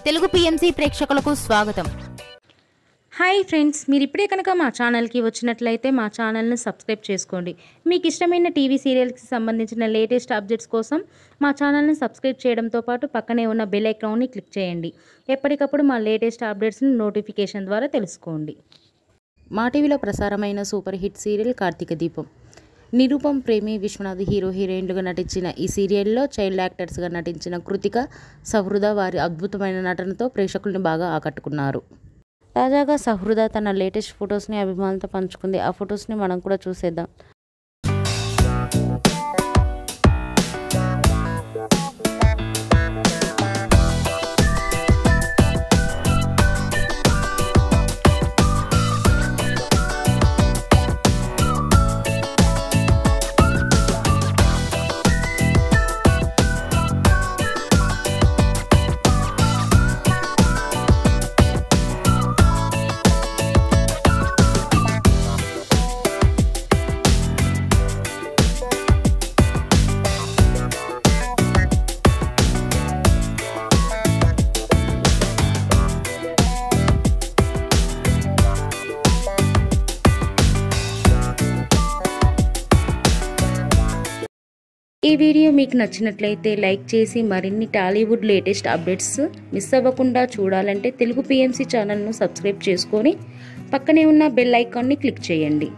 Telugu PMC ప్రేక్షకులకు స్వాగతం. Hi friends, మీరు ఇప్పుడే కనుక మా ఛానల్కి వచ్చినట్లయితే మా ఛానల్ని సబ్స్క్రైబ్ చేసుకోండి. మీకు ఇష్టమైన టీవీ సీరియల్స్కి సంబంధించిన లేటెస్ట్ అప్డేట్స్ కోసం మా ఛానల్ని సబ్స్క్రైబ్ చేయడంతో పాటు పక్కనే ఉన్న బెల్ ఐకాన్ని క్లిక్ చేయండి. ఎప్పటికప్పుడు మా లేటెస్ట్ అప్డేట్స్ని నోటిఫికేషన్ ద్వారా తెలుసుకోండి. మా టీవీలో ప్రసారమైన సూపర్ హిట్ సీరియల్ కార్తీక దీపం. నిరూపం, ప్రేమి, విశ్వనాథ్ హీరోయిన్లుగా నటించిన ఈ సీరియల్లో చైల్డ్ యాక్టర్స్గా నటించిన కృతిక, సహృద వారి అద్భుతమైన నటనతో ప్రేక్షకుల్ని బాగా ఆకట్టుకున్నారు. తాజాగా సహృద తన లేటెస్ట్ ఫొటోస్ని అభిమానులతో పంచుకుంది. ఆ ఫొటోస్ని మనం కూడా చూసేద్దాం. ఈ వీడియో మీకు నచ్చినట్లయితే లైక్ చేసి మరిన్ని టాలీవుడ్ లేటెస్ట్ అప్డేట్స్ మిస్ అవ్వకుండా చూడాలంటే తెలుగు పిఎంసి ఛానల్ను సబ్స్క్రైబ్ చేసుకొని పక్కనే ఉన్న బెల్ ఐకాన్ని క్లిక్ చేయండి.